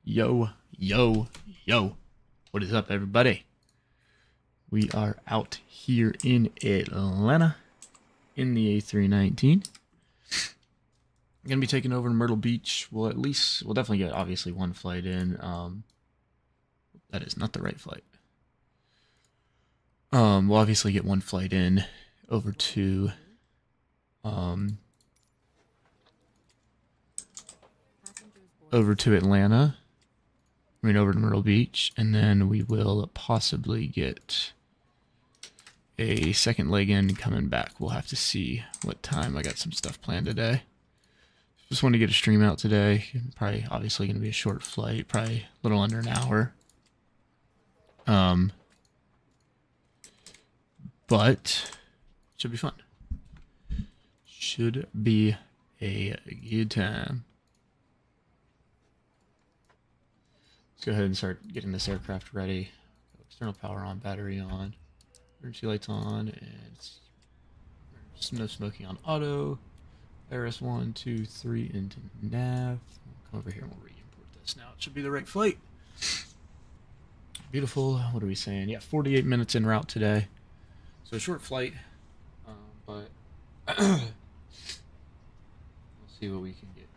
Yo, yo, yo. What is up, everybody? We are out here in Atlanta in the A319. I'm going to be taking over to Myrtle Beach. We'll definitely get obviously one flight in. That is not the right flight. We'll obviously get one flight in over to, Atlanta. I mean, over to Myrtle Beach, and then we will possibly get a second leg in coming back. We'll have to see what time. I got some stuff planned today. Just want to get a stream out today. Probably, obviously, going to be a short flight. Probably a little under an hour. But should be fun. Should be a good time. Let's go ahead and start getting this aircraft ready. External power on, battery on, emergency lights on, and no smoking on auto. RS1, 2, 3 into nav. We'll come over here and we'll re-import this now. It should be the right flight. Beautiful. What are we saying? Yeah, 48 minutes en route today. So a short flight, but we'll see what we can get into.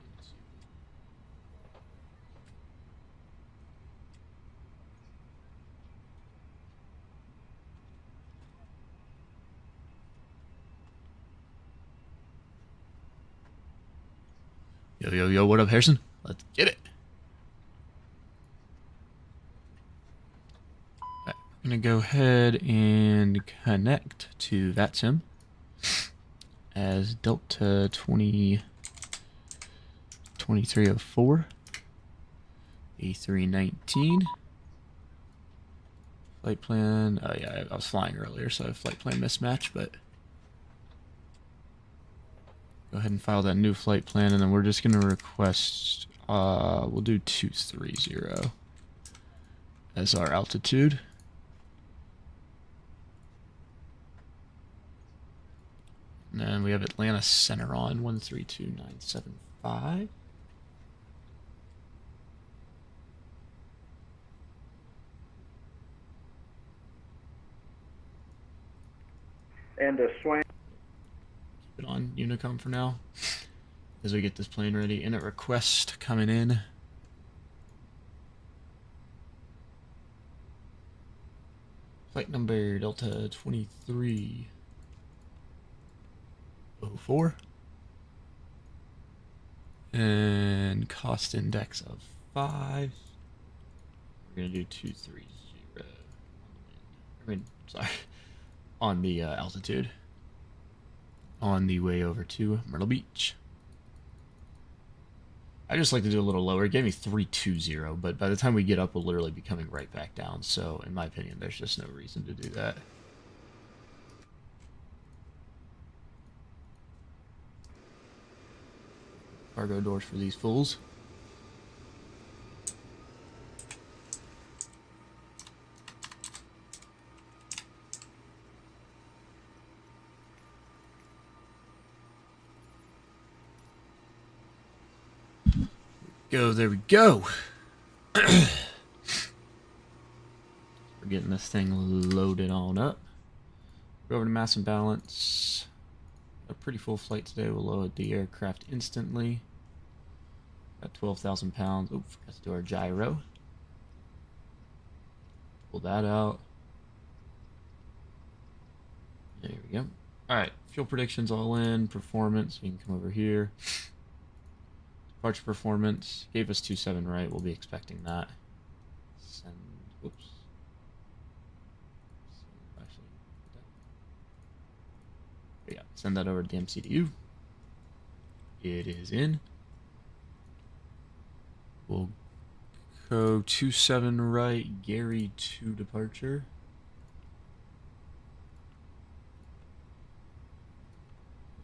Yo, yo, yo, what up, Harrison? Let's get it. Right, we're going to go ahead and connect to VATSIM as Delta 2304 A319. Flight plan. Oh, yeah, I was flying earlier, so flight plan mismatch, but go ahead and file that new flight plan, and then we're just going to request, we'll do 230 as our altitude. And then we have Atlanta Center on 132975. And a swing. Keep it on Unicom for now as we get this plane ready. Init request coming in. Flight number Delta 2304. And cost index of 5. We're going to do 230 on the wind. I mean, sorry. On the altitude. On the way over to Myrtle Beach. I just like to do a little lower. It gave me 320, but by the time we get up, we'll literally be coming right back down. So, in my opinion, there's just no reason to do that. Cargo doors for these fools. Go, there we go. We're getting this thing loaded on up. Go over to mass and balance. A pretty full flight today. We'll load the aircraft instantly. Got 12,000 pounds. Oh, forgot to do our gyro. Pull that out. There we go. Alright, fuel predictions all in. Performance, we can come over here. Departure performance. Gave us 27 right. We'll be expecting that. Send. Oops. Actually, yeah, send that over to the MCDU. It is in. We'll go 27 right. Gary 2 departure.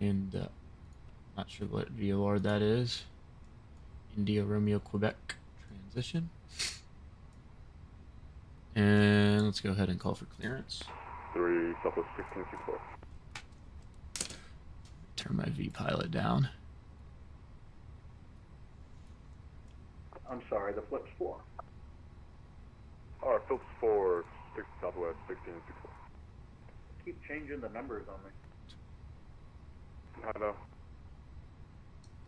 And not sure what VOR that is. India Romeo Quebec transition. And let's go ahead and call for clearance. 3 Southwest 1664. Turn my V pilot down. I'm sorry, the flip's 4. Alright, Phillips 4, 6 Southwest, 1664. Keep changing the numbers on me. I know.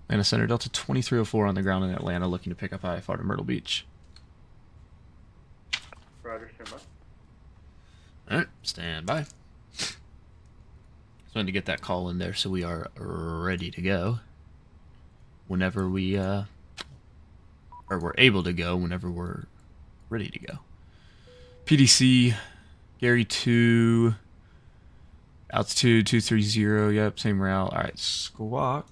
Atlanta Center, Delta 2304 on the ground in Atlanta, looking to pick up IFR to Myrtle Beach. Roger, stand by. Alright, stand by. Just wanted to get that call in there so we are ready to go. Whenever we, or we're able to go whenever we're ready to go. PDC, Gary 2, altitude 230, yep, same route. Alright, squawk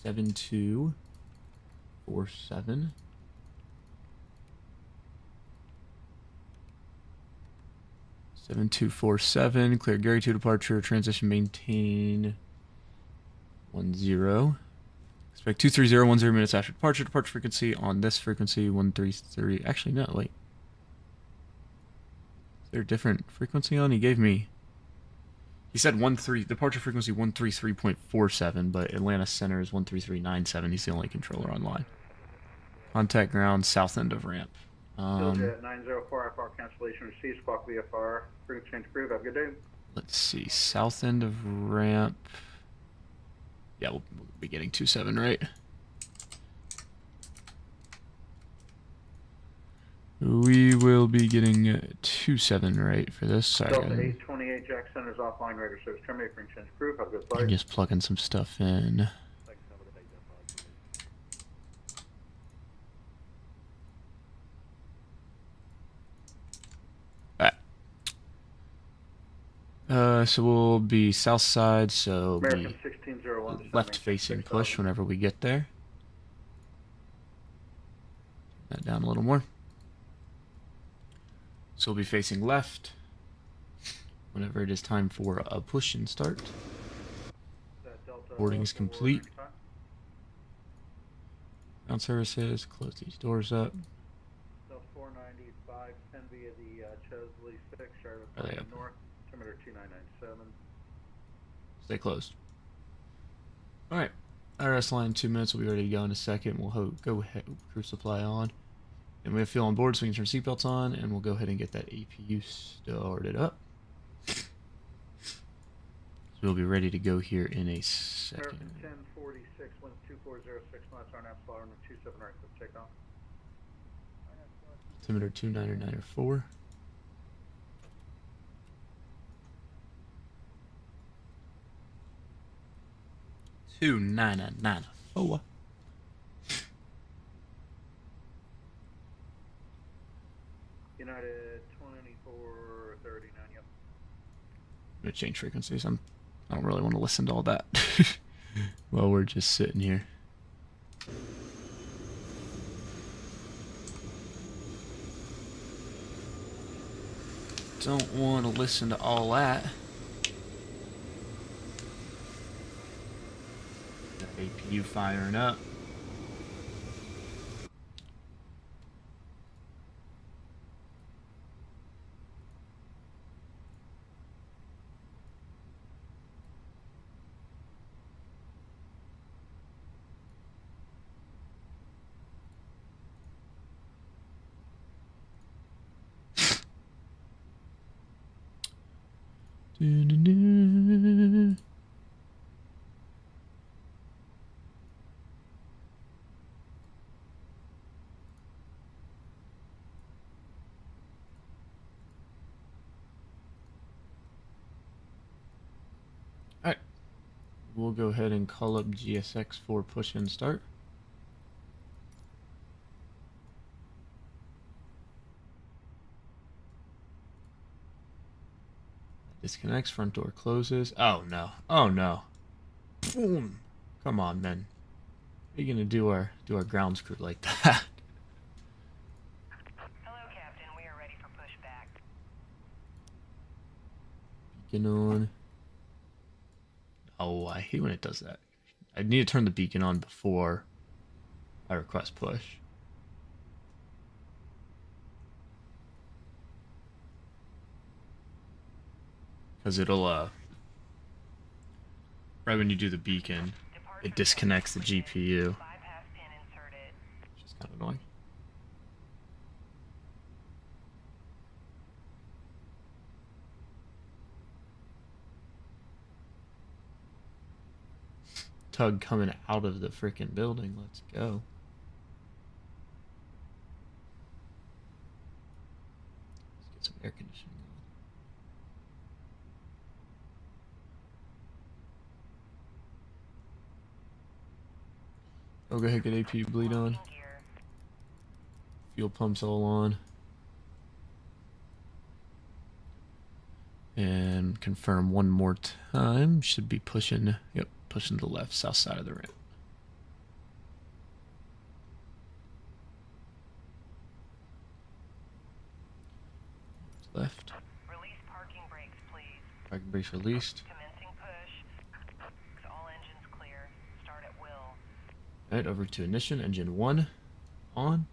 7247. Seven 247, clear Gary 2 departure, transition maintain 10. Expect 230, 10 minutes after departure. Departure frequency on this frequency 133. Actually, no, wait. Is there a different frequency on? He gave me. He said departure frequency 133.47, but Atlanta Center is 133.97. He's the only controller online. Contact ground, south end of ramp. Jet 904 IFR cancellation received, squawk VFR, frequency change approved, have a good day. Let's see, south end of ramp. Yeah, we'll be getting 27, right? We will be getting 27 right for this. Sorry, Delta 828 Jack Center's offline radar service terminated, frequency change approved, have a good flight. I'm just plugging some stuff in. So we'll be south side, so American be 1601. left facing push whenever we get there. Turn that down a little more. So we'll be facing left whenever it is time for a push and start. Boarding is complete. Ground services, close these doors up. Delta 495, 10 via the Chesley 6, Charlotte Are they up? North, altimeter 2997. Stay closed. Alright. IRS line 2 minutes. We'll be ready to go in a second. We'll go ahead with crew supply on. And we have fuel on board so we can turn seatbelts on. And we'll go ahead and get that APU started up. So we'll be ready to go here in a second. American 1046, winds 2406 knots, RNAV slower than 27 right, clip takeoff. Altimeter 2994. Two 994. United 2439, yep. I'm gonna change frequencies. I don't really want to listen to all that while we're just sitting here. Don't want to listen to all that. That APU firing up. Du-du-du. Alright, we'll go ahead and call up GSX for push and start. Disconnects, front door closes. Oh no. Oh no. Boom. Come on, man. How are you gonna do our grounds crew like that? Hello, Captain. We are ready for pushback. Beacon on. Oh, I hate when it does that. I need to turn the beacon on before I request push. Because it'll, right when you do the beacon, it disconnects the GPU. Bypass pin inserted. Which is kind of annoying. Tug coming out of the freaking building. Let's go. Let's get some air conditioning on. Oh, go ahead, get AP bleed on. Locking gear. Fuel pumps all on. And confirm one more time. Should be pushing, yep, pushing to the left, south side of the ramp. Left. Release parking brakes, please. Parking brakes released. Commencing push. All engines clear. Start at will. Alright, over to ignition. Engine 1 on.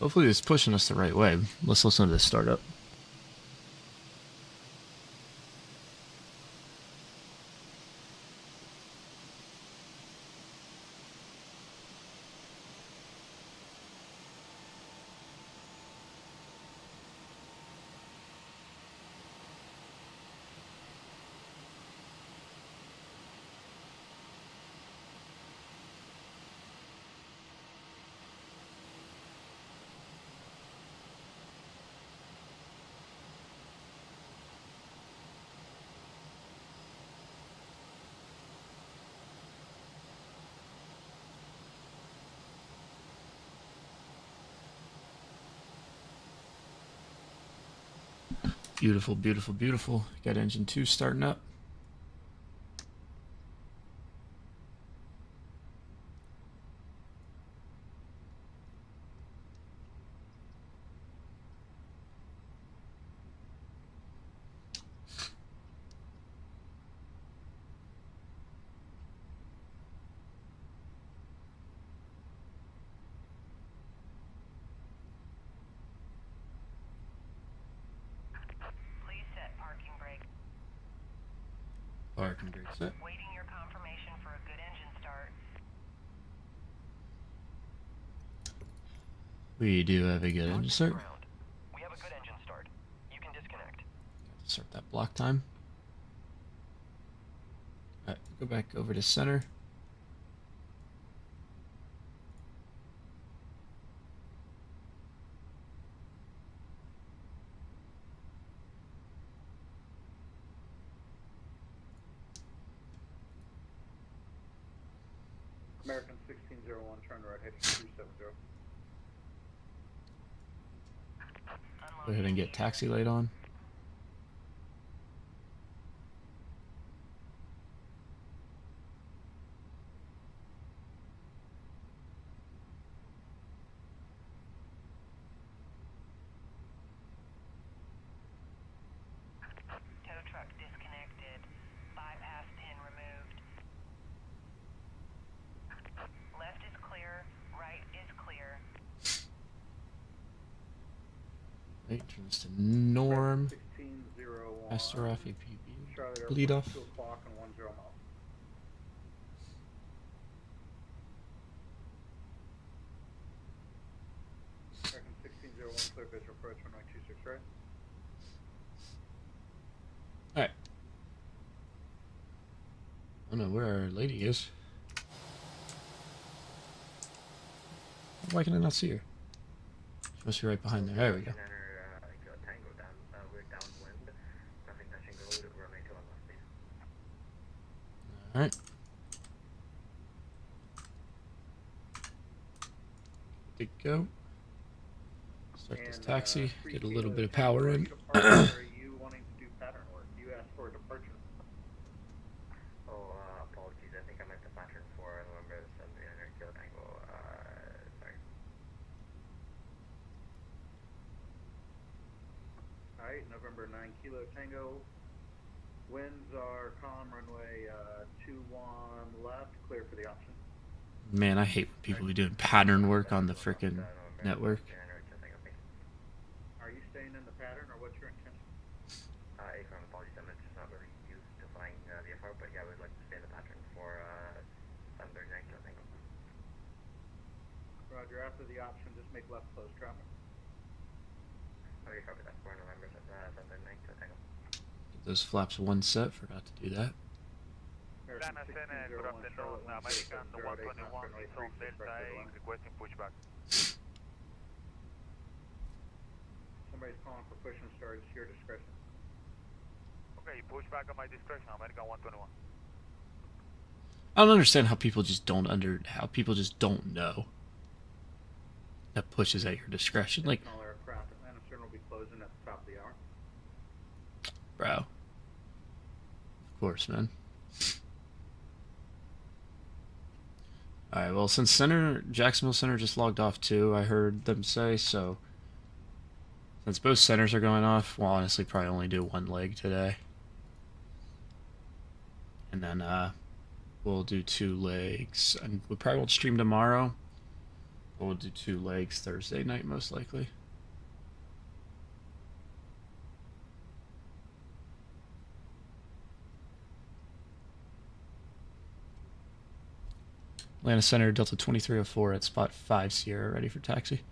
Hopefully it's pushing us the right way. Let's listen to this startup. Beautiful, beautiful, beautiful. Got engine 2 starting up. Please set parking brake. Parking brake set. Waiting your confirmation for a good engine start. We do have a good engine start. We have a good engine start. You can disconnect. Start that block time. Alright, go back over to center. American 1601, turn right heading 270. Go ahead and get taxi light on. Tow truck disconnected. Bypass pin removed. Left is clear. Right is clear. Right, turn this to norm. 1601. Master off APB. Charlie Bleed Airport, off. 2 o'clock and 10 miles. American 1601, clear visual approach 1926, right? Alright. I don't know where our lady is. Why can I not see her? She must be right behind there. There we go. Alright. Good to go. Start this And, taxi. 3 Get a little Kilo bit of Tango, power are in. you departing or are you wanting to do pattern work? You asked for a departure. Oh, apologies. I think I meant the pattern for November 700 Kilo Tango. Sorry. Alright, November 9 Kilo Tango. Winds are calm, runway 21 left, clear for the option. Man, I hate when people be doing pattern work on the frickin' network. Are you staying in the pattern, or what's your intention? Acorn, apologies, I'm just not really used to flying VFR, but yeah, I would like to stay in the pattern for 739 Kilo Tango. Roger, after the option, just make left close traffic. Okay, copy that. 4 November, 739 Kilo Tango. Get those flaps one set, forgot to do that. American 1601 Charlotte, American 121 is on Delta 8, requesting pushback. Somebody's calling for push and start, it's your discretion. Okay, pushback at my discretion, American 121. I don't understand how people just don't know that push is at your discretion. Like, All aircraft, Atlanta Center will be closing at the top of the hour. bro. Of course, man. Alright, well, since Jacksonville Center just logged off too, I heard them say, so since both centers are going off, we'll honestly probably only do one leg today. And then we'll do 2 legs. And we probably won't stream tomorrow, but we'll do 2 legs Thursday night most likely. Atlanta Center, Delta 2304 at spot 5 Sierra, ready for taxi.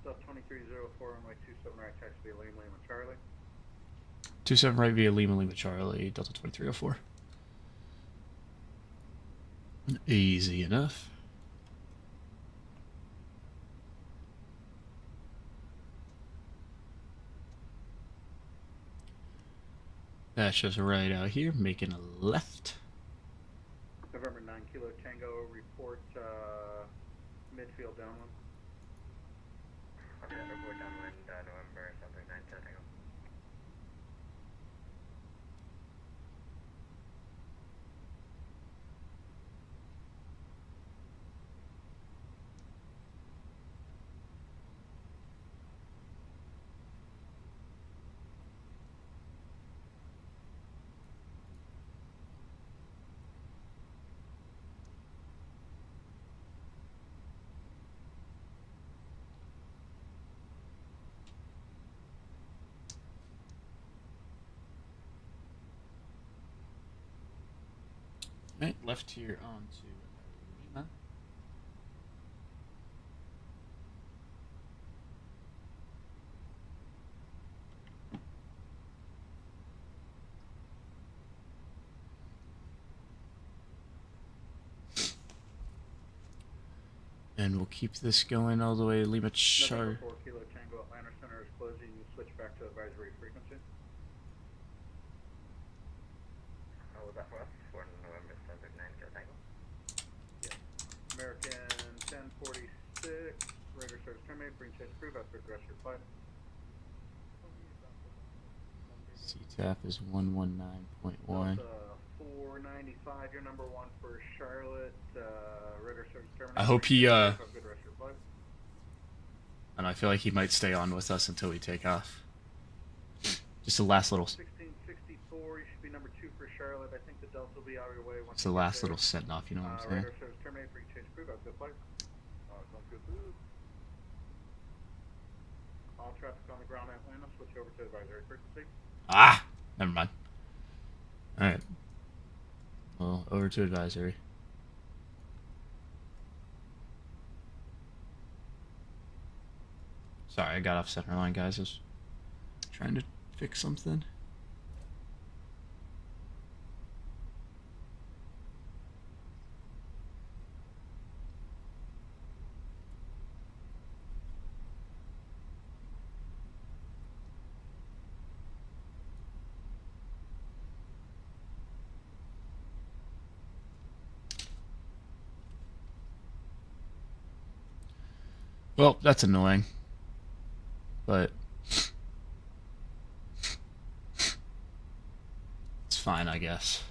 Delta 2304, runway 27 right, taxi via Lima Lima Charlie. 27 right via Lima Lima Charlie, Delta 2304. Easy enough. That's just right out here, making a left. November 9 Kilo Tango, report midfield downwind. Okay, report downwind, November 739 Kilo Tango. Right, left here onto Lima. And we'll keep this going all the way to Lima Char. November 4 Kilo Tango, Atlanta Center is closing. You switch back to advisory frequency. How was that for us? 4 November 739 Kilo Tango. American 1046, radar service terminated, bring change crew, about to progress your flight. CTAP is 119.1. Delta 495, your number 1 for Charlotte, radar service terminated. I hope he, Have a good rest of your flight. and I feel like he might stay on with us until we take off. Just the last little, 1664, you should be number 2 for Charlotte. I think the Delta will be out of your way once it's the you get last there. little setting off, you know what I'm saying? Radar service terminated, bring change crew, about to good flight. Sounds good. All traffic on the ground at Atlanta, switch over to advisory frequency. Ah! Never mind. Alright. Well, over to advisory. Sorry, I got off center line, guys. I was trying to fix something. Well, that's annoying. But it's fine, I guess.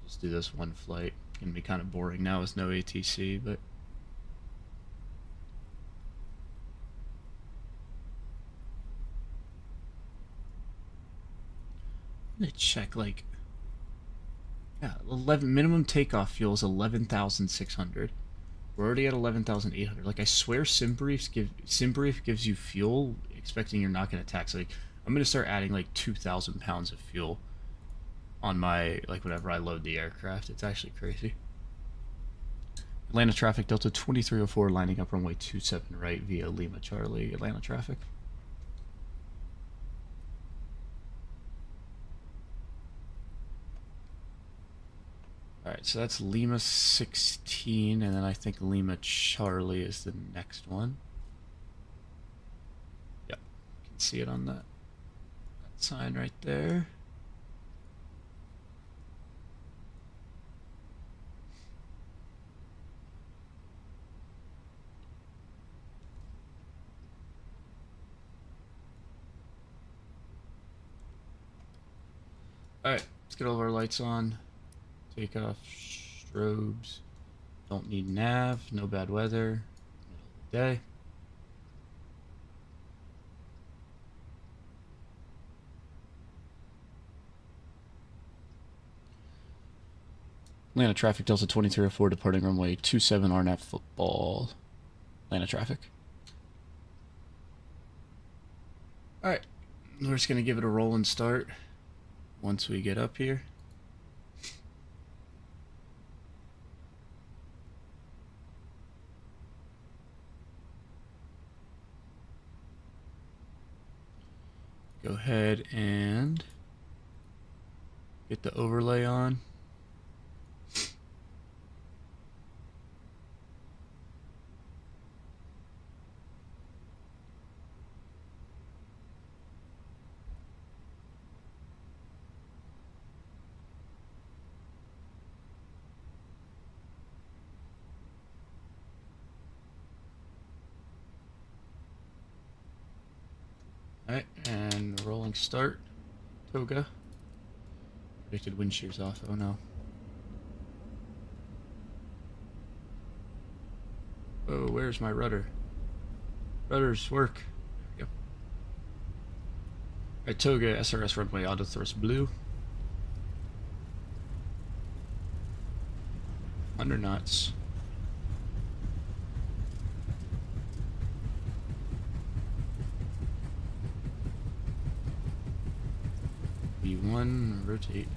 I'll just do this one flight. It's gonna be kind of boring now with no ATC, but I'm gonna check like, yeah, 11 minimum takeoff fuel is 11,600. We're already at 11,800. Like I swear, SimBrief gives you fuel expecting you're not gonna tax. Like I'm gonna start adding like 2,000 pounds of fuel on my, like, whenever I load the aircraft. It's actually crazy. Atlanta traffic, Delta 2304, lining up runway 27 right via Lima Charlie, Atlanta traffic. Alright, so that's Lima 16, and then I think Lima Charlie is the next one. Yep, you can see it on that sign right there. Alright, let's get all of our lights on. Take off strobes. Don't need nav, no bad weather. Middle of the day. Atlanta traffic, Delta 2304, departing runway 27 RNAV football. Atlanta traffic. Alright, we're just going to give it a roll and start once we get up here. Go ahead and get the overlay on. Alright, and rolling start. Toga. Predicted wind shear's off. Oh no. Oh, where's my rudder? Rudders work. There we go. Alright, Toga, SRS runway, auto thrust blue. 100 knots. V1, rotate.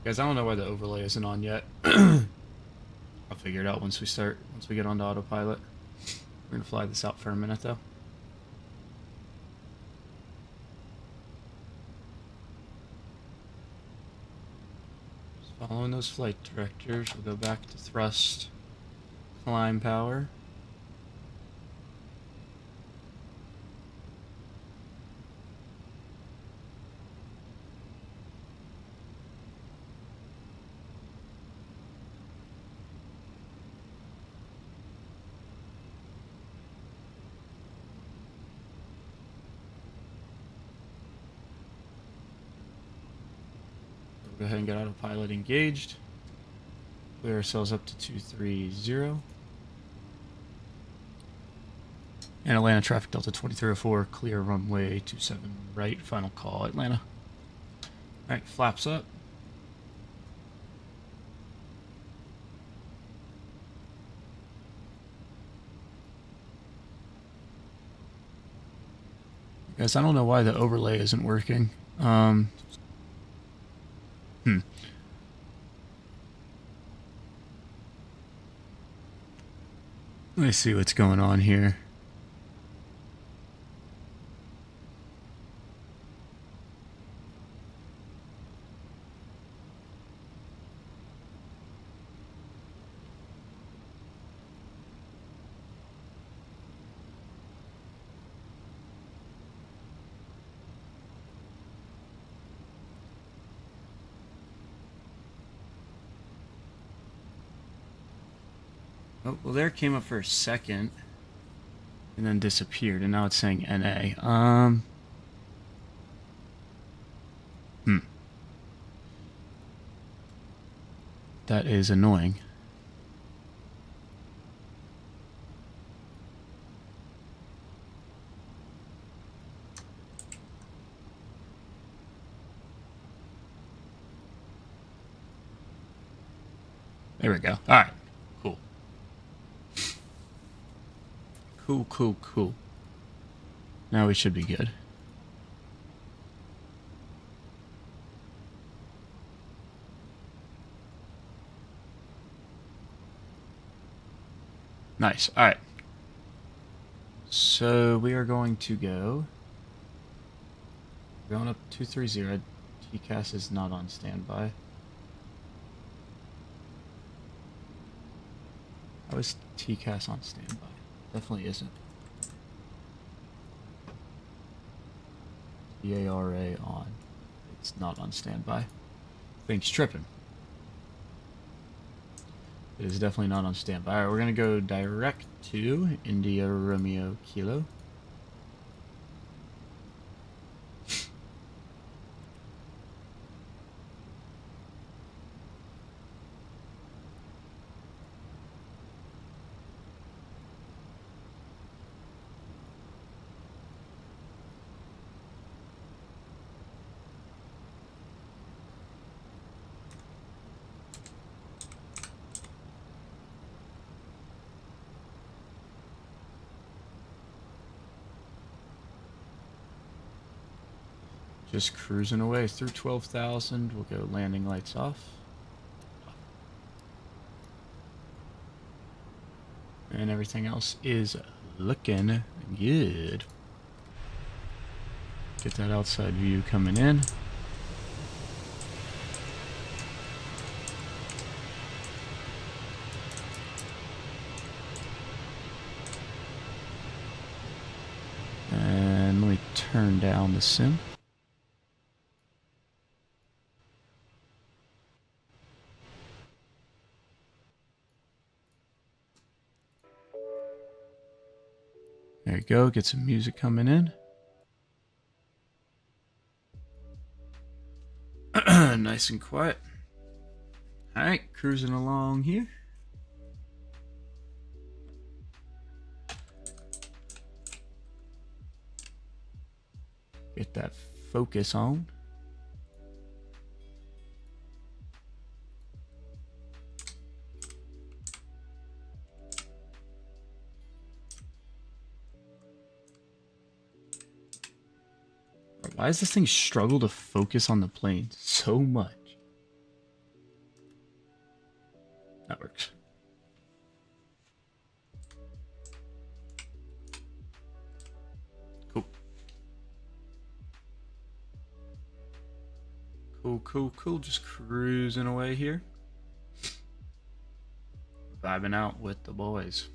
Guys, I don't know why the overlay isn't on yet. I'll figure it out once we get onto autopilot. We're gonna fly this out for a minute though. Following those flight directors, we'll go back to thrust, climb power. Go ahead and get autopilot engaged. Clear ourselves up to 230. And Atlanta traffic, Delta 2304, clear runway 27 right, final call, Atlanta. Alright, flaps up. Guys, I don't know why the overlay isn't working. Let me see what's going on here. Oh, well, there it came up for a second and then disappeared, and now it's saying NA. That is annoying. There we go. All right. Cool. Cool. Now we should be good. Nice. All right. So we are going to go. Going up 230. TCAS is not on standby. How is TCAS on standby? Definitely isn't. EARA on. It's not on standby. Thing's tripping. It is definitely not on standby. Alright, we're going to go direct to India Romeo Kilo. Just cruising away through 12,000. We'll go landing lights off. And everything else is looking good. Get that outside view coming in. And let me turn down the sim. There you go, get some music coming in. Nice and quiet. Alright, cruising along here. Get that focus on. Why does this thing struggle to focus on the plane so much? That works. Cool. Just cruising away here. Vibing out with the boys.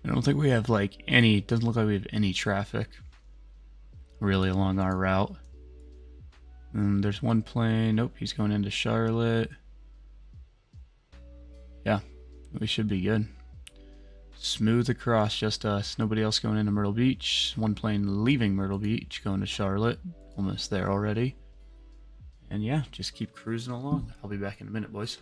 I don't think we have like any, it doesn't look like we have any traffic really along our route. And there's one plane. Nope, he's going into Charlotte. Yeah, we should be good. Smooth across, just us. Nobody else going into Myrtle Beach. One plane leaving Myrtle Beach, going to Charlotte. Almost there already. And yeah, just keep cruising along. I'll be back in a minute, boys.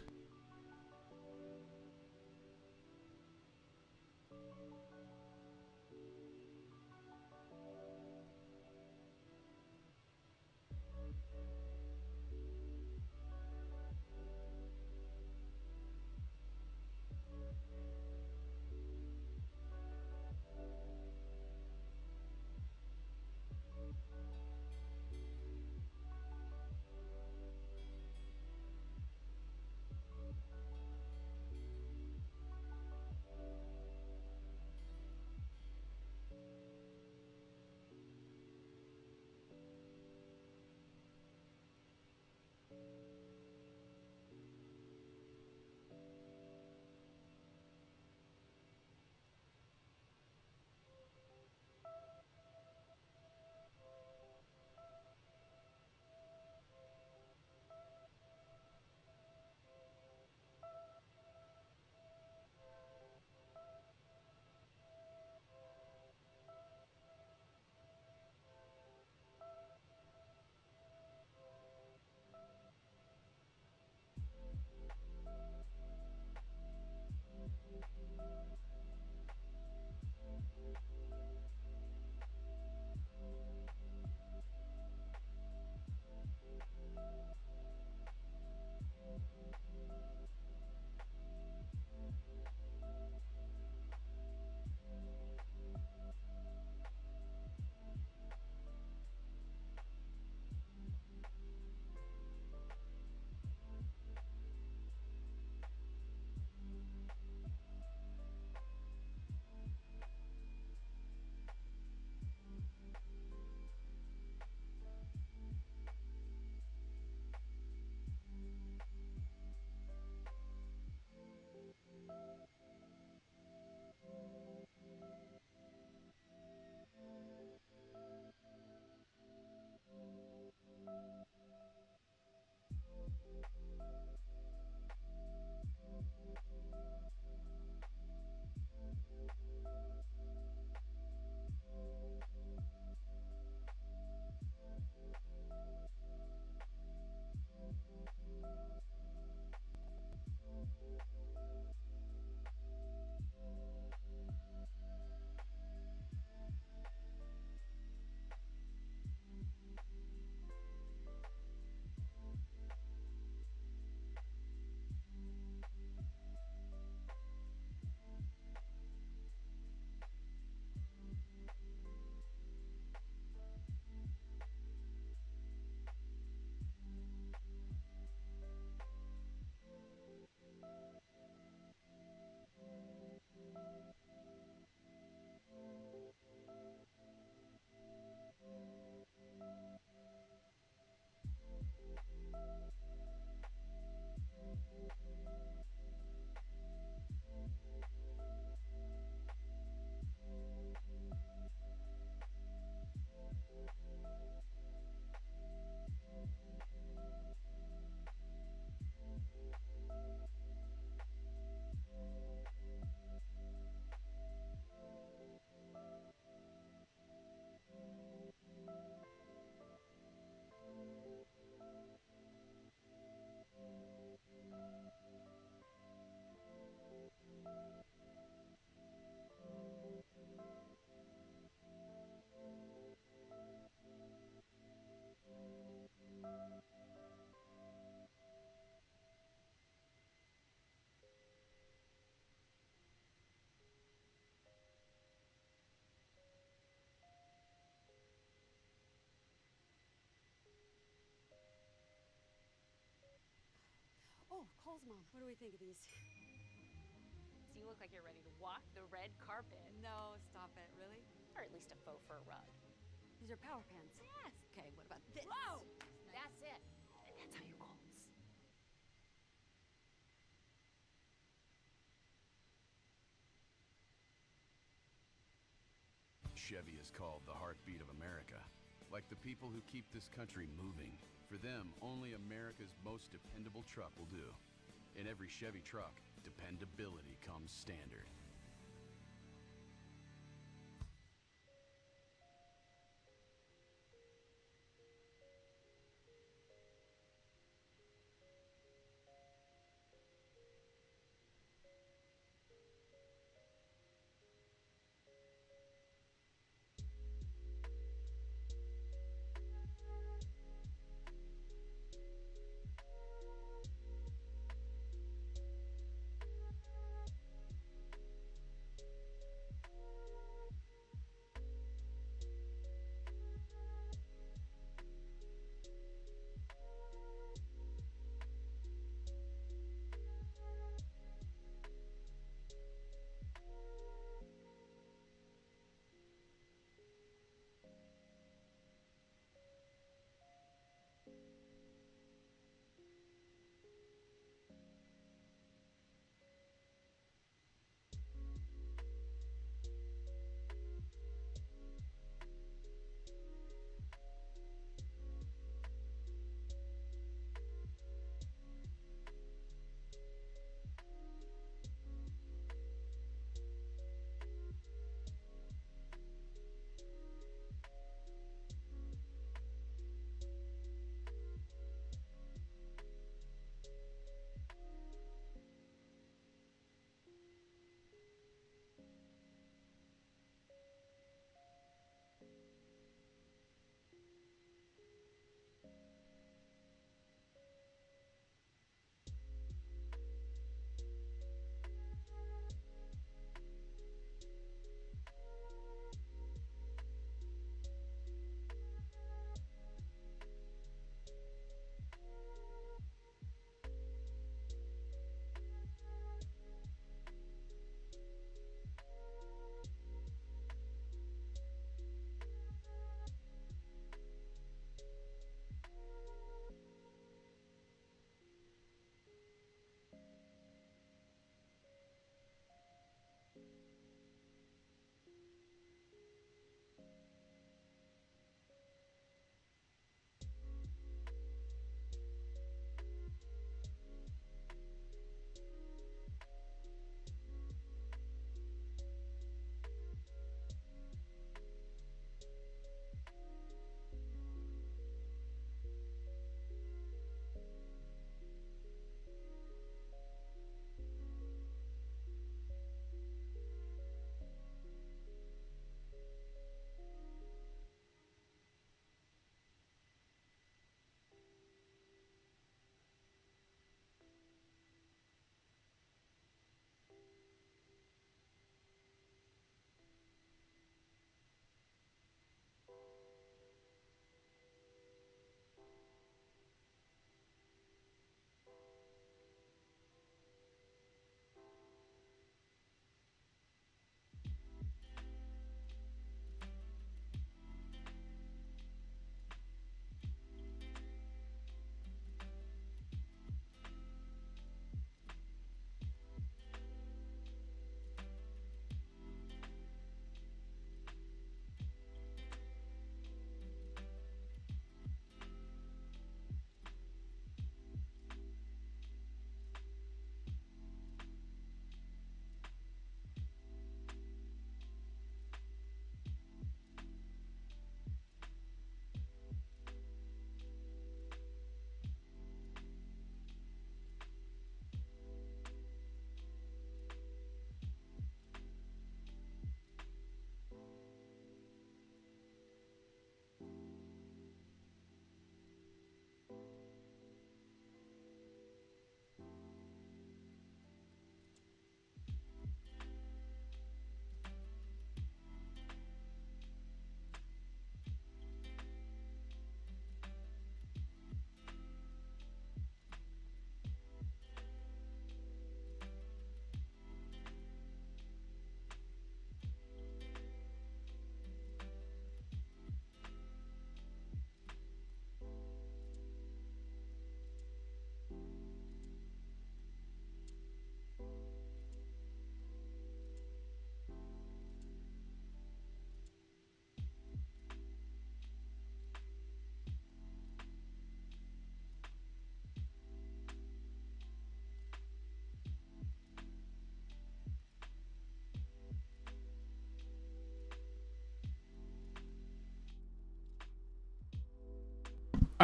Oh, Cole's mom. What do we think of these? So you look like you're ready to walk the red carpet. No, stop it. Really? Or at least a faux fur rug. These are power pants. Yes. Okay, what about this? Whoa! That's it. That's how you Coles. Chevy is called the heartbeat of America. Like the people who keep this country moving. For them, only America's most dependable truck will do. In every Chevy truck, dependability comes standard.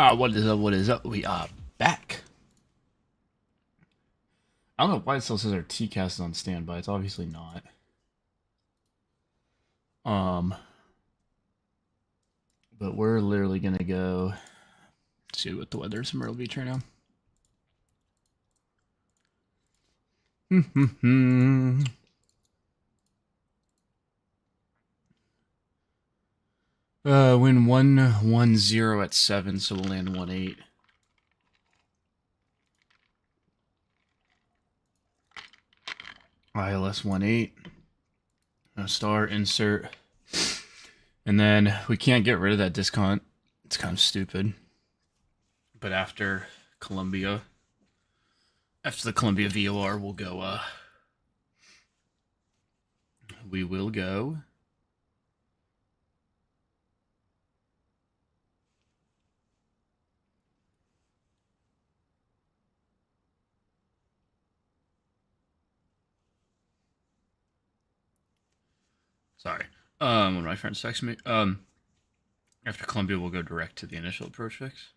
What is up? What is up? We are back. I don't know why it still says our TCAS is on standby. It's obviously not. But we're literally gonna go see what the weather is in Myrtle Beach right now. Wind 110 at 7, so we'll land 18. ILS 18. Star insert. And then we can't get rid of that discount. It's kind of stupid. But after Columbia, after the Columbia VOR, we'll go, we will go. Sorry. One of my friends texted me. After Columbia, we'll go direct to the initial approach fix.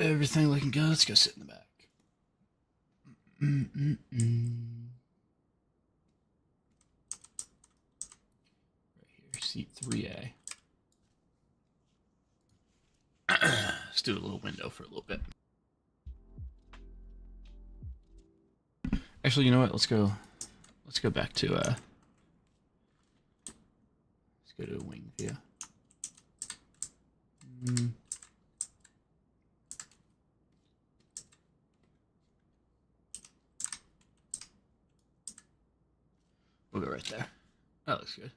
Everything looking good. Let's go sit in the back. Right here, seat 3A. Let's do a little window for a little bit. Actually, you know what? Let's go back to let's go to wing view. We'll go right there. That looks good.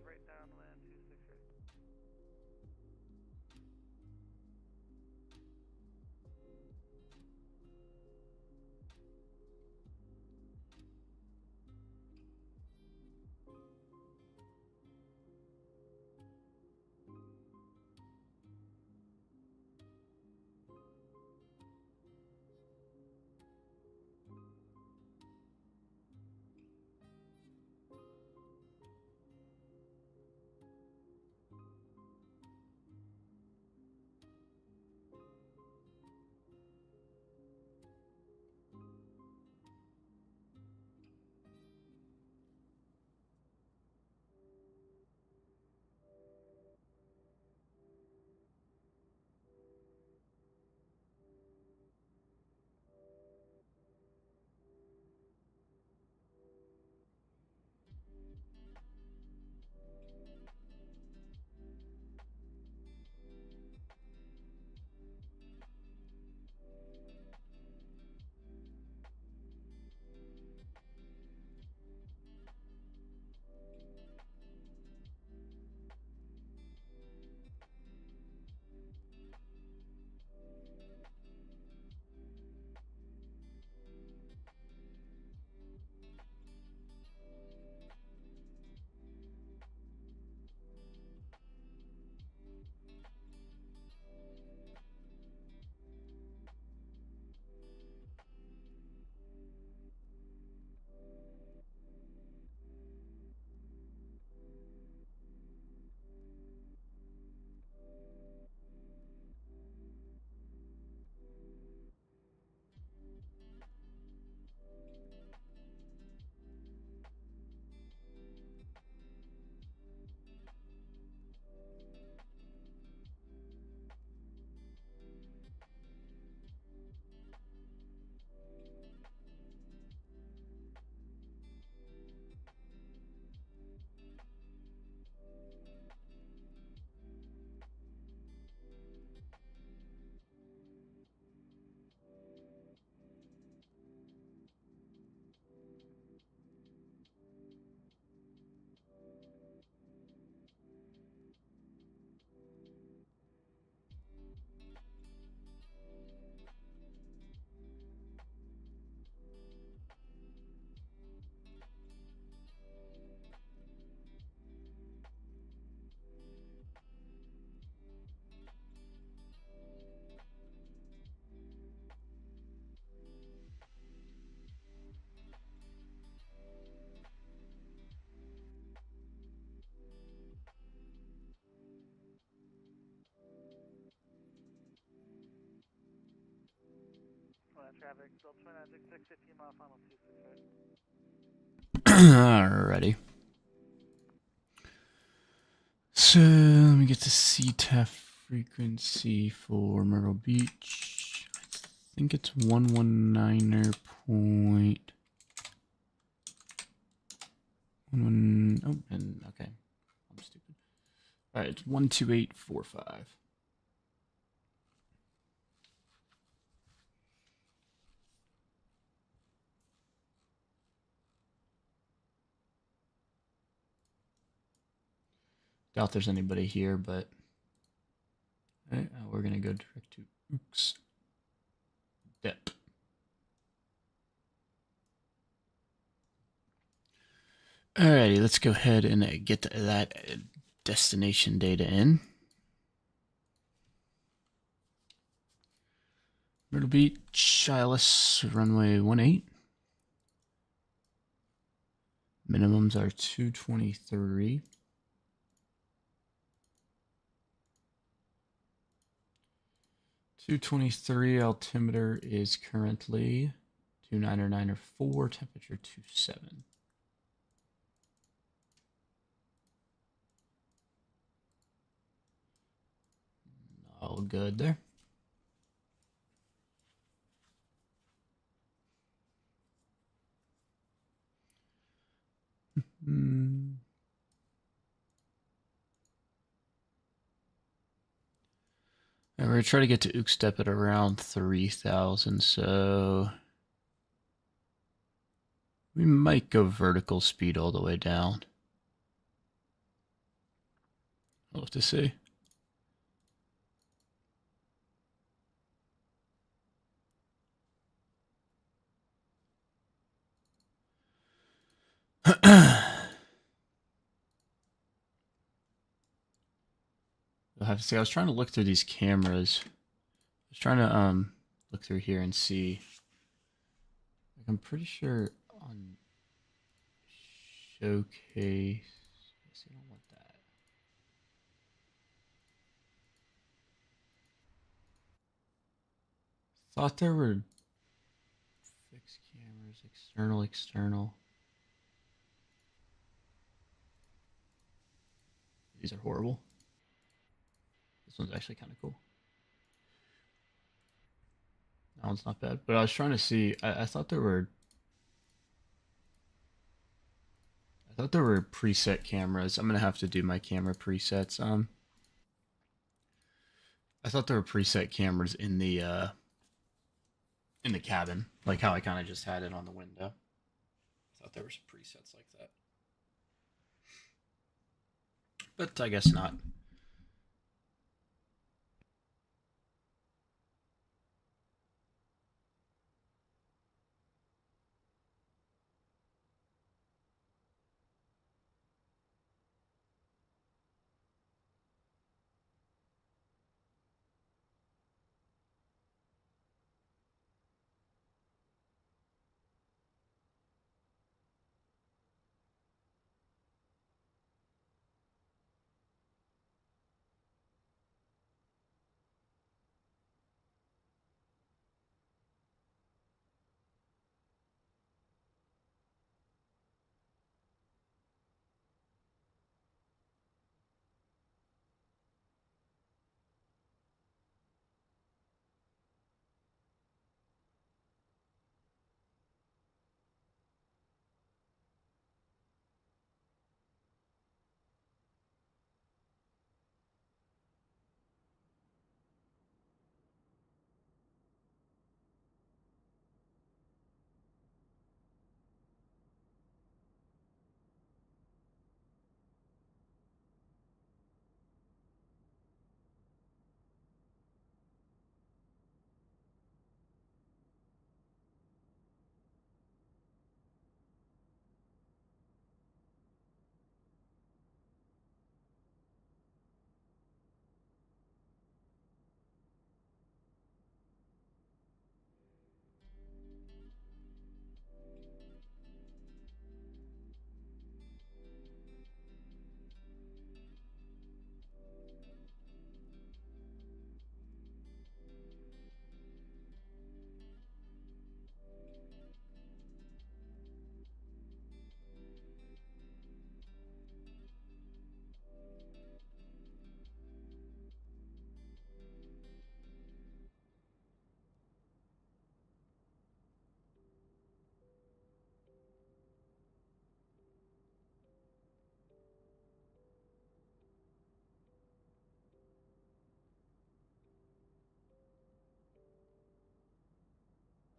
right downwind 263. Traffic, still 2966, 15 mile final 263. Alrighty. So let me get the CTAF frequency for Myrtle Beach. I think it's 119er point. Oh, and okay, I'm stupid. All right, it's 12845. Doubt there's anybody here, but we're gonna go direct to Ooks Dep. Alrighty, let's go ahead and get that destination data in. Myrtle Beach, ILS runway 18. Minimums are 223. 223, altimeter is currently 299.4, temperature 27. All good there. And we're going to try to get to Ookstep at around 3,000, so we might go vertical speed all the way down. We'll have to see. I'll have to say, I was trying to look through these cameras. I was trying to look through here and see. Like, I'm pretty sure on showcase. Let's see, I don't want that. Thought there were fixed cameras, external. These are horrible. This one's actually kind of cool. That one's not bad. But I was trying to see. I thought there were. I thought there were preset cameras. I'm gonna have to do my camera presets. I thought there were preset cameras in the cabin, like how I kind of just had it on the window. I thought there were some presets like that, but I guess not.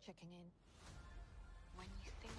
Checking in. When you think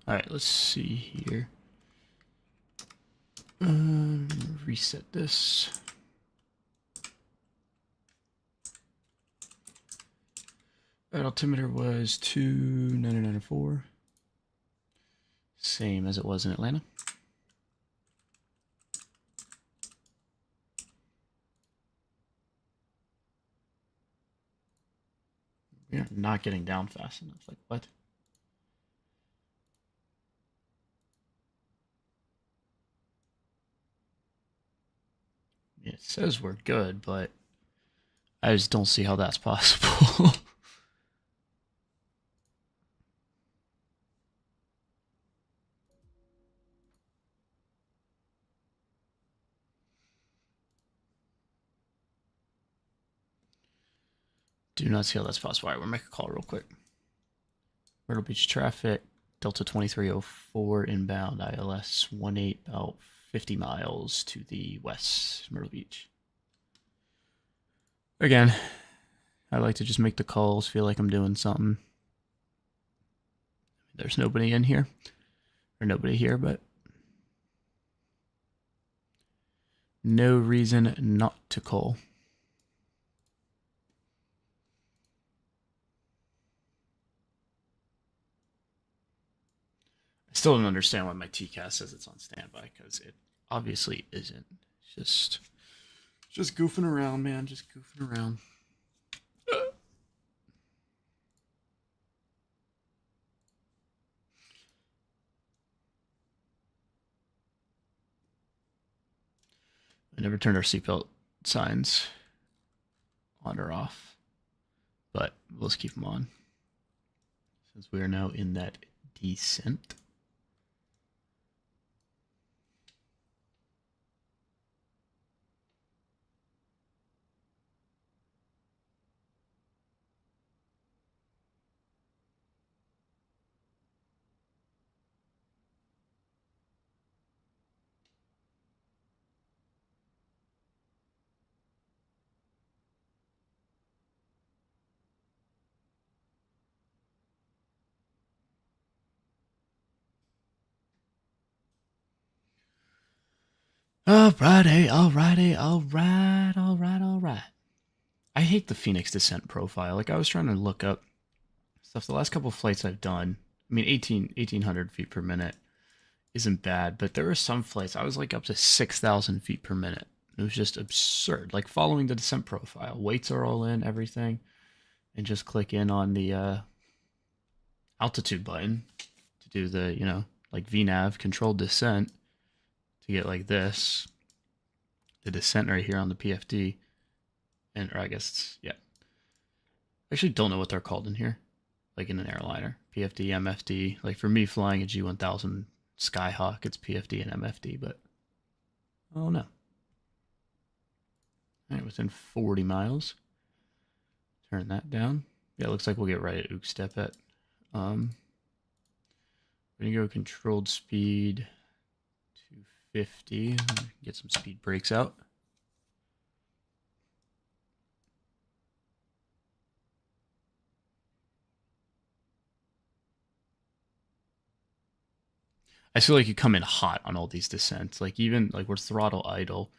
Alright, let's see here. Reset this. That altimeter was 29904. Same as it was in Atlanta. We're not getting down fast enough. Like, what? It says we're good, but I just don't see how that's possible. Do not see how that's possible. All right, we'll make a call real quick. Myrtle Beach traffic, Delta 2304 inbound, ILS 18, about 50 miles to the west, Myrtle Beach. Again, I like to just make the calls, feel like I'm doing something. There's nobody in here, or nobody here, but no reason not to call. I still don't understand why my TCAS says it's on standby, because it obviously isn't. It's just goofing around, man. Just goofing around. I never turned our seatbelt signs on or off, but let's keep them on since we are now in that descent. Alrighty, alright. I hate the Phoenix descent profile. Like, I was trying to look up stuff. The last couple of flights I've done, I mean, 1,800 feet per minute isn't bad, but there were some flights I was like up to 6,000 feet per minute. It was just absurd. Like, following the descent profile, weights are all in, everything, and just click in on the altitude button to do the, you know, like VNAV controlled descent to get like this, the descent right here on the PFD, and or I guess it's, yeah. I actually don't know what they're called in here, like in an airliner. PFD, MFD. Like for me flying a G1000 Skyhawk, it's PFD and MFD, but I don't know. All right, within 40 miles. Turn that down. Yeah, it looks like we'll get right at Ookstep at. We're gonna go controlled speed 250. Get some speed brakes out. I feel like you come in hot on all these descents. Like even like we're throttle idle,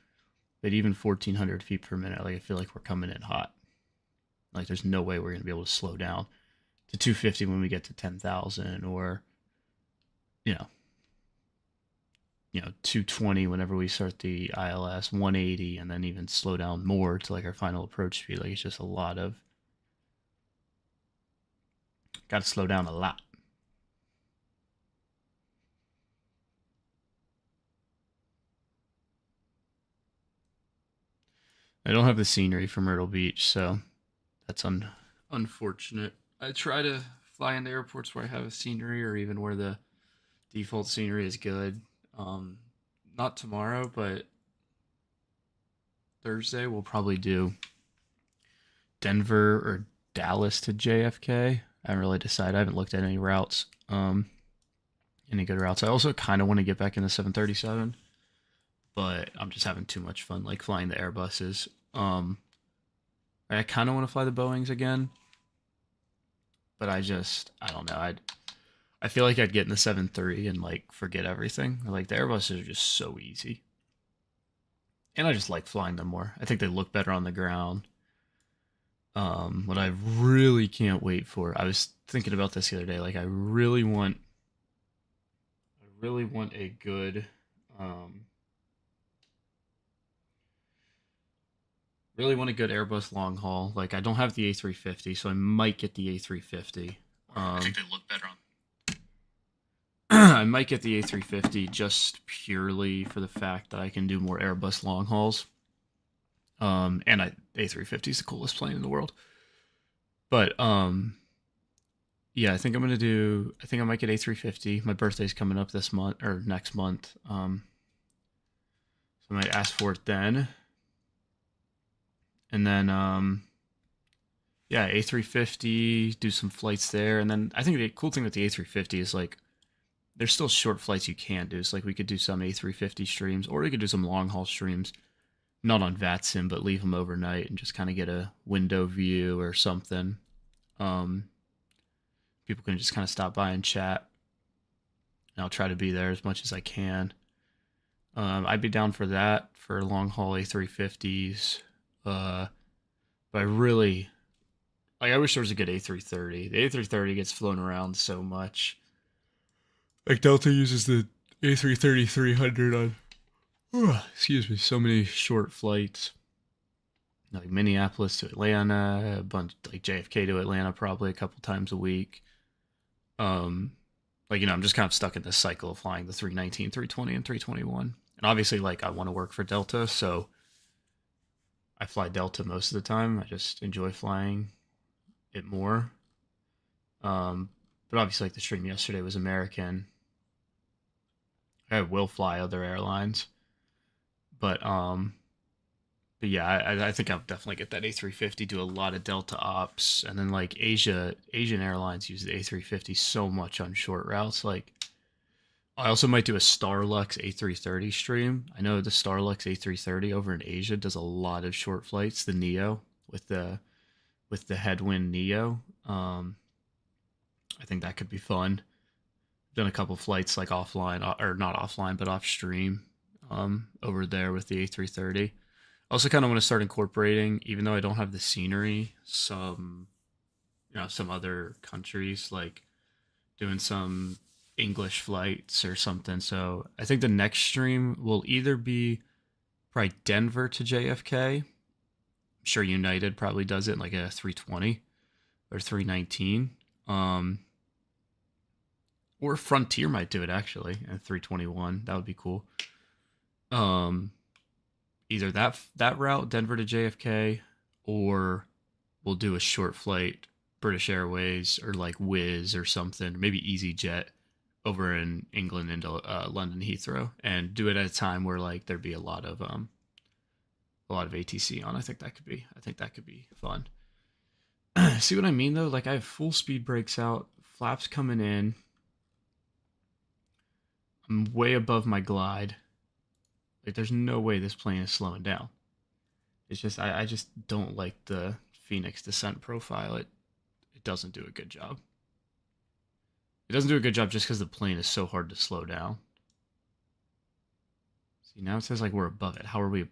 but even 1,400 feet per minute, like I feel like we're coming in hot. Like there's no way we're gonna be able to slow down to 250 when we get to 10,000, or you know 220 whenever we start the ILS, 180, and then even slow down more to like our final approach speed. Like it's just a lot of got to slow down a lot. I don't have the scenery for Myrtle Beach, so that's unfortunate. I try to fly into airports where I have a scenery, or even where the default scenery is good. Not tomorrow, but Thursday we'll probably do Denver or Dallas to JFK. I haven't really decided. I haven't looked at any routes. Any good routes. I also kind of want to get back in the 737, but I'm just having too much fun like flying the Airbuses. I kind of want to fly the Boeings again, but I don't know. I feel like I'd get in the 730 and like forget everything. Like the Airbuses are just so easy. And I just like flying them more. I think they look better on the ground. What I really can't wait for, I was thinking about this the other day. Like I really want a good, really want a good Airbus long haul. Like I don't have the A350, so I might get the A350. I think they look better on. I might get the A350 just purely for the fact that I can do more Airbus long hauls. And A350 is the coolest plane in the world. But yeah, I think I might get A350. My birthday's coming up this month or next month. So I might ask for it then. And then yeah, A350, do some flights there. And then I think the cool thing with the A350 is like there's still short flights you can do. So like we could do some A350 streams, or we could do some long haul streams, not on VATSIM, but leave them overnight and just kind of get a window view or something. People can just kind of stop by and chat. And I'll try to be there as much as I can. I'd be down for that for long haul A350s. But I really, like, I wish there was a good A330. The A330 gets flown around so much. Like Delta uses the A330-300 on, excuse me, so many short flights. Like Minneapolis to Atlanta, a bunch like JFK to Atlanta probably a couple times a week. Like, I'm just kind of stuck in this cycle of flying the 319, 320, and 321. And obviously, like, I want to work for Delta, so I fly Delta most of the time. I just enjoy flying it more. But obviously, like the stream yesterday was American. I will fly other airlines, but yeah, I think I'll definitely get that A350. Do a lot of Delta ops, and then like Asian Airlines use the A350 so much on short routes. Like, I also might do a Starlux A330 stream. I know the Starlux A330 over in Asia does a lot of short flights. The Neo with the headwind Neo. I think that could be fun. Done a couple flights like offline, or not offline, but off stream over there with the A330. I also kind of want to start incorporating, even though I don't have the scenery, some other countries, like doing some English flights or something. So I think the next stream will either be probably Denver to JFK. I'm sure United probably does it in like a 320 or 319. Or Frontier might do it actually at 321. That would be cool. Either that route, Denver to JFK, or we'll do a short flight, British Airways or like Wizz or something, maybe EasyJet over in England into London Heathrow, and do it at a time where like there'd be a lot of ATC on. I think that could be fun. See what I mean though? Like I have full speed brakes out, flaps coming in. I'm way above my glide. Like there's no way this plane is slowing down. It's just I just don't like the Phoenix descent profile. It doesn't do a good job. It doesn't do a good job just because the plane is so hard to slow down. See, now it says like we're above it. How are we?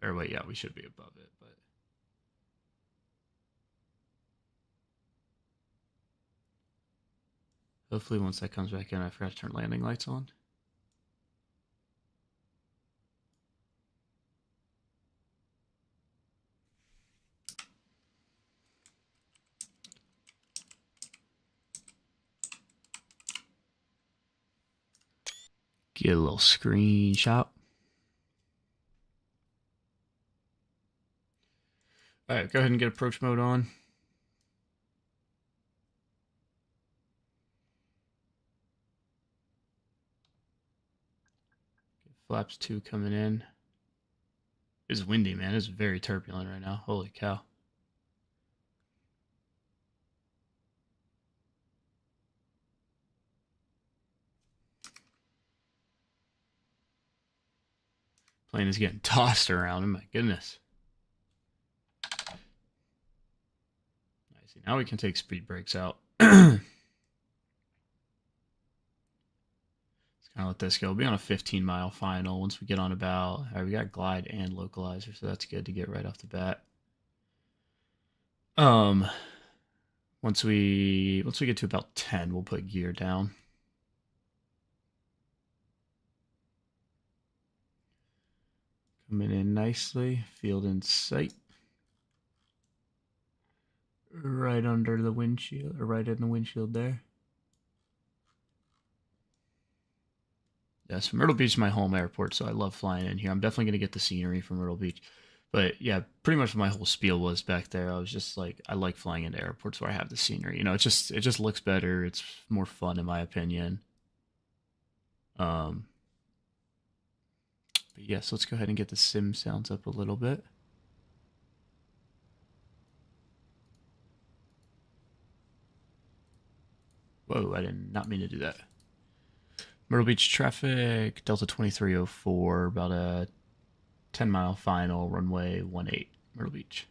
Or wait, yeah, we should be above it, but hopefully once that comes back in, I forgot to turn landing lights on. Get a little screenshot. All right, go ahead and get approach mode on. Flaps 2 coming in. It's windy, man. It's very turbulent right now. Holy cow. Plane is getting tossed around. Oh my goodness. I see. Now we can take speed brakes out. this go. We'll be on a 15-mile final once we get on about. All right, we got glide and localizer, so that's good to get right off the bat. Once we get to about 10, we'll put gear down. Coming in nicely, field in sight. Right under the windshield, or right in the windshield there. Yes, Myrtle Beach is my home airport, so I love flying in here. I'm definitely going to get the scenery from Myrtle Beach. But yeah, pretty much my whole spiel was back there. I was just like, I like flying into airports where I have the scenery. You know, it just looks better. It's more fun in my opinion. But yes, let's go ahead and get the sim sounds up a little bit. Whoa, I did not mean to do that. Myrtle Beach traffic, Delta 2304, about a 10-mile final, runway 18, Myrtle Beach.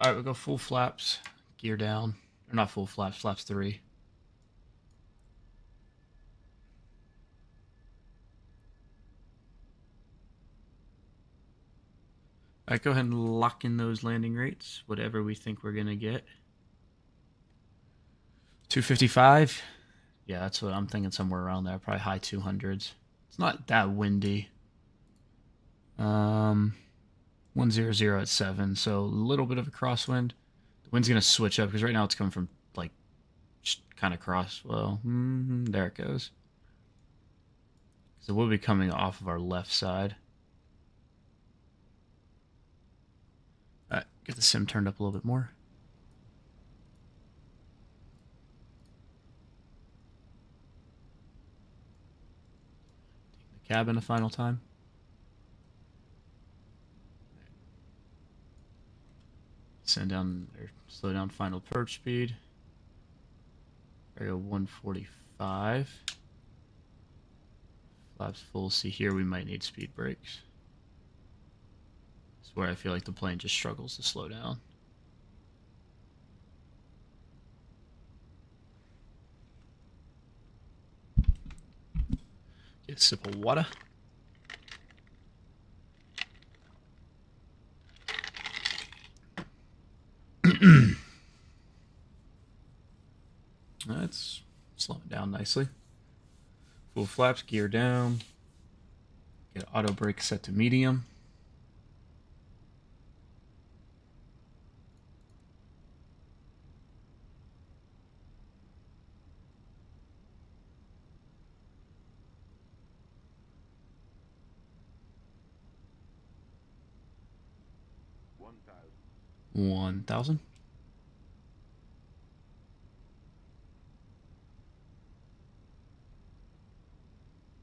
All right, we'll go full flaps, gear down. Or not full flaps, flaps 3. All right, go ahead and lock in those landing rates, whatever we think we're going to get. 255. Yeah, that's what I'm thinking, somewhere around there, probably high 200s. It's not that windy. 100 at 7, so a little bit of a crosswind. The wind's going to switch up because right now it's coming from like kind of cross. Well, there it goes. So we'll be coming off of our left side. All right, get the sim turned up a little bit more. Taking the cabin a final time. Send down or slow down final approach speed. There we go, 145. Flaps full. See here, we might need speed brakes. This is where I feel like the plane just struggles to slow down. Get a sip of water. That's slowing down nicely. Full flaps, gear down. Get auto brake set to medium. One thousand.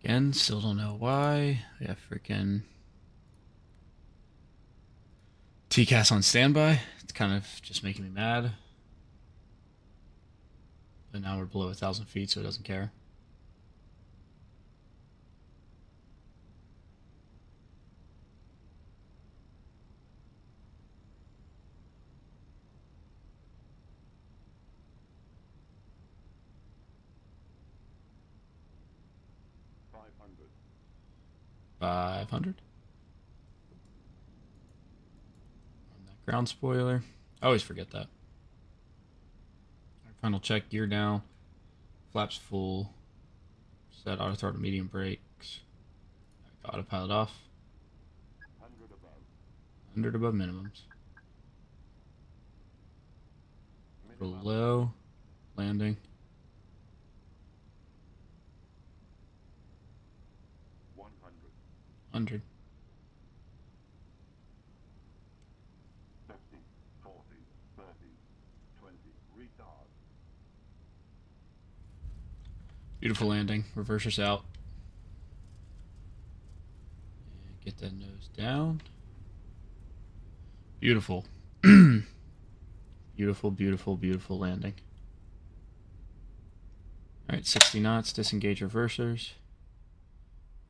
Again, still don't know why. Yeah, freaking TCAS on standby. It's kind of just making me mad. But now we're below 1,000 feet, so it doesn't care. Five hundred. On that ground spoiler. I always forget that. Our final check, gear down. Flaps full. Set auto throttle medium brakes. Autopilot off. 100 above minimums. Below. Landing. 100. 50, 40, 30, 20, retard. Beautiful landing. Reversers out. And get that nose down. Beautiful. Beautiful, beautiful, beautiful landing. Alright, 60 knots. Disengage reversers.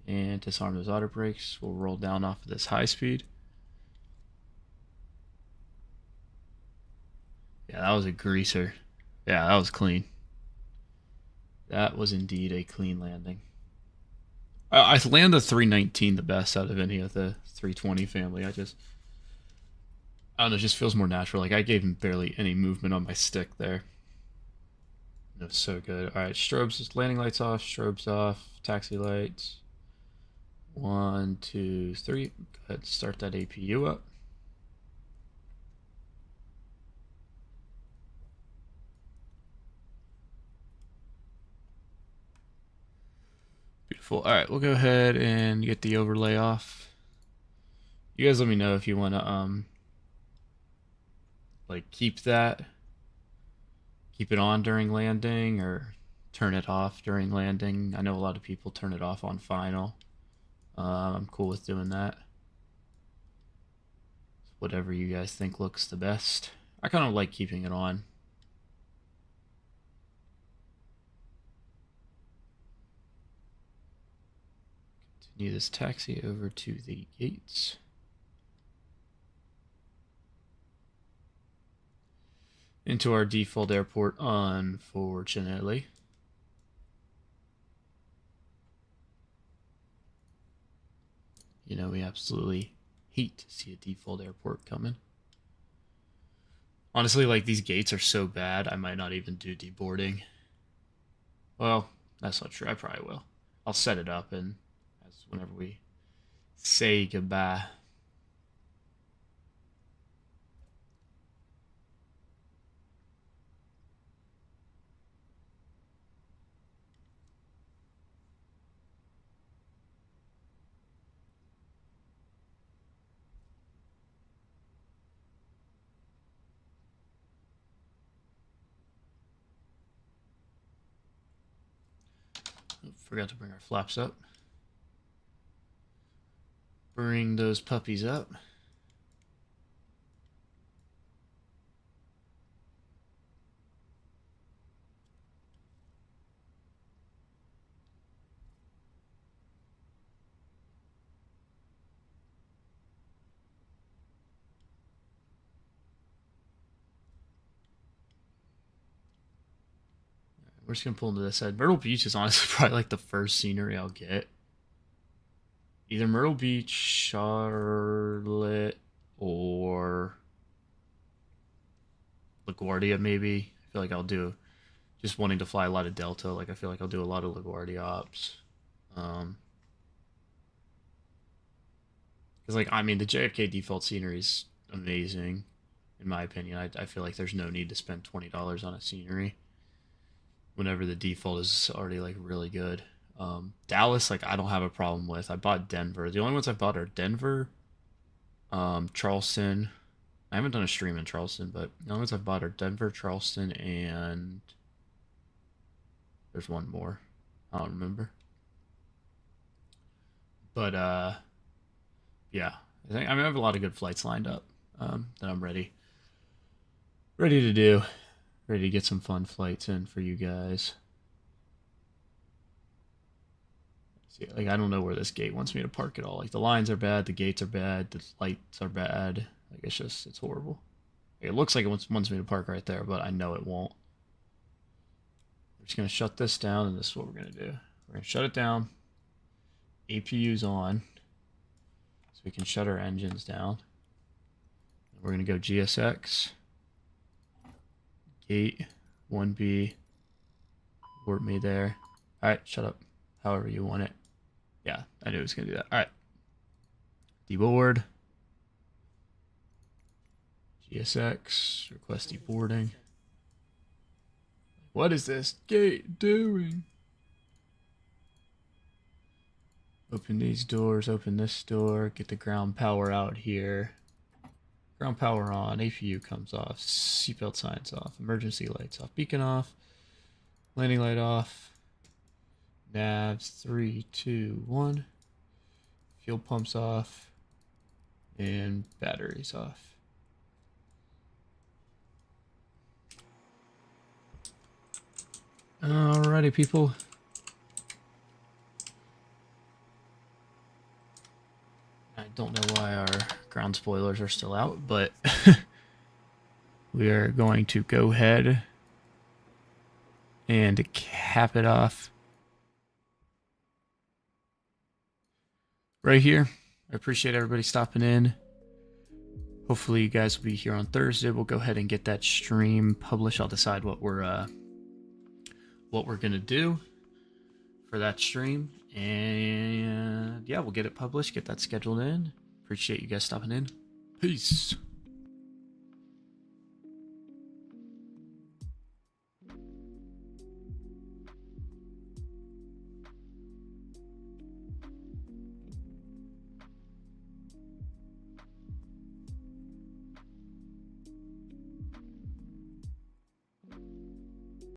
And disarm those auto brakes. We'll roll down off of this high speed. Yeah, that was a greaser. Yeah, that was clean. That was indeed a clean landing. I land the 319 the best out of any of the 320 family. I don't know, it just feels more natural. Like I gave him barely any movement on my stick there. It was so good. All right, strobes, landing lights off, strobes off, taxi lights. 1, 2, 3. Go ahead and start that APU up. Beautiful. All right, we'll go ahead and get the overlay off. You guys let me know if you want to like keep it on during landing or turn it off during landing. I know a lot of people turn it off on final. I'm cool with doing that. Whatever you guys think looks the best. I kind of like keeping it on. Continue this taxi over to the gates. Into our default airport, unfortunately. You know, we absolutely hate to see a default airport coming. Honestly, like, these gates are so bad, I might not even do deboarding. Well, that's not true. I probably will. I'll set it up, and that's whenever we say goodbye. Forgot to bring our flaps up. Bring those puppies up. We're just gonna pull into this side. Myrtle Beach is honestly probably like the first scenery I'll get. Either Myrtle Beach, Charlotte, or LaGuardia maybe. I feel like I'll do just wanting to fly a lot of Delta. Like I feel like I'll do a lot of LaGuardia ops. Because like I mean the JFK default scenery is amazing, in my opinion. I feel like there's no need to spend $20 on a scenery whenever the default is already like really good. Dallas, like I don't have a problem with. I bought Denver. The only ones I've bought are Denver, Charleston. I haven't done a stream in Charleston, but the only ones I've bought are Denver, Charleston, and there's one more. I don't remember. But yeah, I have a lot of good flights lined up that I'm ready to do. Ready to get some fun flights in for you guys. See, like I don't know where this gate wants me to park at all. Like the lines are bad, the gates are bad, the lights are bad. Like it's horrible. Like, it looks like it wants me to park right there, but I know it won't. We're just gonna shut this down, and this is what we're gonna do. We're gonna shut it down. APU's on, so we can shut our engines down. And we're gonna go GSX. Gate 1B. Warp me there. Alright, shut up. However you want it. Yeah, I knew it was going to do that. Alright. Deboard. GSX. Request deboarding. What is this gate doing? Open these doors. Open this door. Get the ground power out here. Ground power on, APU comes off, seatbelt signs off, emergency lights off, beacon off, landing light off, navs 3, 2, 1, fuel pumps off, and batteries off. Alrighty, people. I don't know why our ground spoilers are still out, but we are going to go ahead and cap it off right here. I appreciate everybody stopping in. Hopefully you guys will be here on Thursday. We'll go ahead and get that stream published. I'll decide what we're gonna do for that stream, and yeah, we'll get it published, get that scheduled in. Appreciate you guys stopping in. Peace.